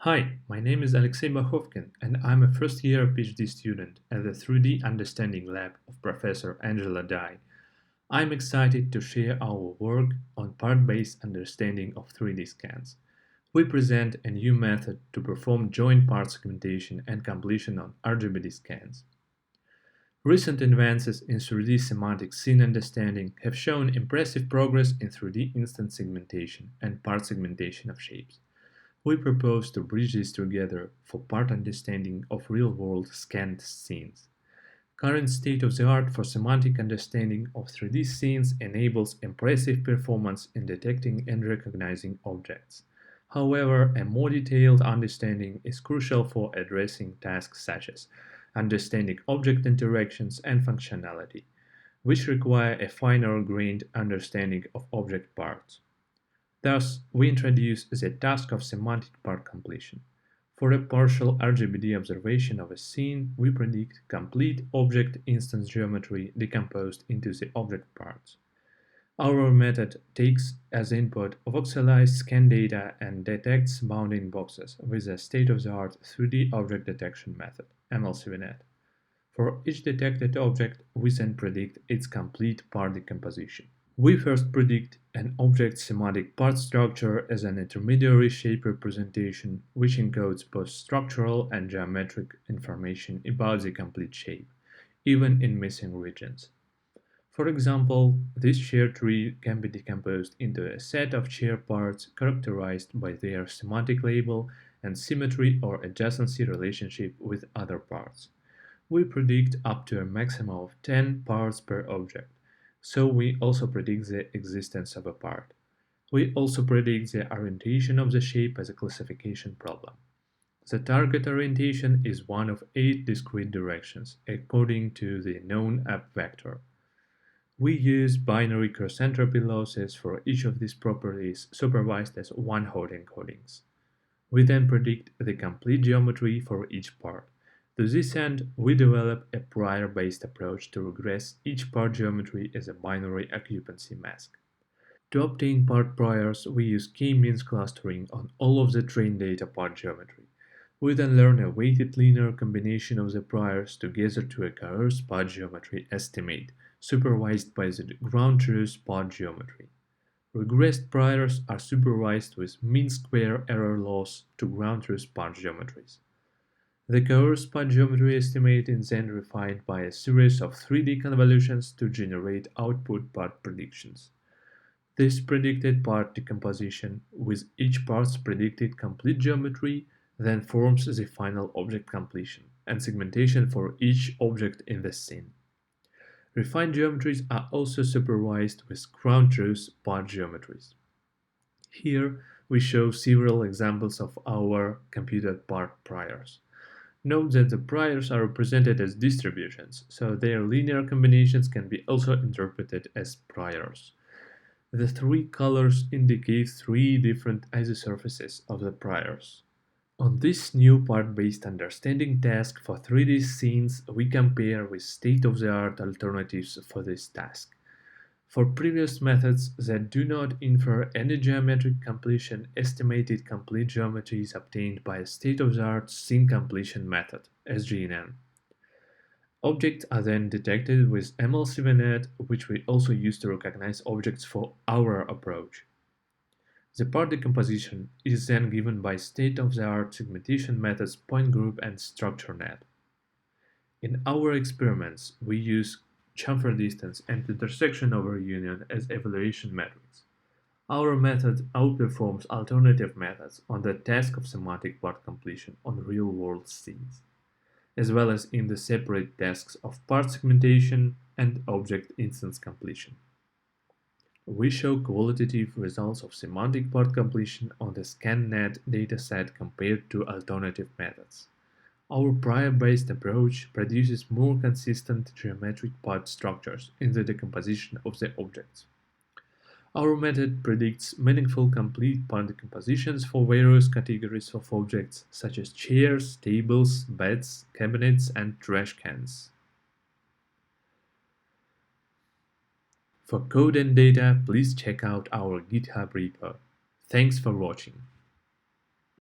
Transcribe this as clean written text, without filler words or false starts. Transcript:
Hi, my name is Alexey Bokhovkin, and I'm a first-year PhD student at the 3D Understanding Lab of Professor Angela Dai. I'm excited to share our work on part-based understanding of 3D scans. We present a new method to perform joint part segmentation and completion on RGB-D scans. Recent advances in 3D semantic scene understanding have shown impressive progress in 3D instance segmentation and part segmentation of shapes. We propose to bridge this together for part understanding of real-world scanned scenes. Current state-of-the-art for semantic understanding of 3D scenes enables impressive performance in detecting and recognizing objects. However, a more detailed understanding is crucial for addressing tasks such as understanding object interactions and functionality, which require a finer-grained understanding of object parts. Thus, we introduce the task of semantic part completion. For a partial RGB-D observation of a scene, we predict complete object instance geometry decomposed into the object parts. Our method takes as input voxelized scan data and detects bounding boxes with a state-of-the-art 3D object detection method, MLCVnet. For each detected object, we then predict its complete part decomposition. We first predict an object's semantic part structure as an intermediary shape representation which encodes both structural and geometric information about the complete shape, even in missing regions. For example, this chair tree can be decomposed into a set of chair parts characterized by their semantic label and symmetry or adjacency relationship with other parts. We predict up to a maximum of 10 parts per object. So we also predict the existence of a part. We also predict the orientation of the shape as a classification problem. The target orientation is one of 8 discrete directions, according to the known up vector. We use binary cross-entropy losses for each of these properties supervised as one-hot encodings. We then predict the complete geometry for each part. To this end, we develop a prior-based approach to regress each part geometry as a binary occupancy mask. To obtain part priors, we use k-means clustering on all of the trained data part geometry. We then learn a weighted linear combination of the priors together to a coarse part geometry estimate, supervised by the ground truth part geometry. Regressed priors are supervised with mean square error loss to ground truth part geometries. The coarse part geometry estimate is then refined by a series of 3D convolutions to generate output part predictions. This predicted part decomposition with each part's predicted complete geometry then forms the final object completion and segmentation for each object in the scene. Refined geometries are also supervised with ground truth part geometries. Here we show several examples of our computed part priors. Note that the priors are represented as distributions, so their linear combinations can be also interpreted as priors. The 3 colors indicate 3 different isosurfaces of the priors. On this new part-based understanding task for 3D scenes, we compare with state-of-the-art alternatives for this task. For previous methods that do not infer any geometric completion, estimated complete geometry is obtained by a state-of-the-art scene completion method, SGNN. Objects are then detected with MLCVnet, which we also use to recognize objects for our approach. The part decomposition is then given by state-of-the-art segmentation methods PointGroup and StruCo3D. In our experiments, we use chamfer distance and intersection over union as evaluation metrics. Our method outperforms alternative methods on the task of semantic part completion on real-world scenes, as well as in the separate tasks of part segmentation and object instance completion. We show qualitative results of semantic part completion on the ScanNet dataset compared to alternative methods. Our prior-based approach produces more consistent geometric part structures in the decomposition of the objects. Our method predicts meaningful complete part decompositions for various categories of objects such as chairs, tables, beds, cabinets, and trash cans. For code and data, please check out our GitHub repo. Thanks for watching.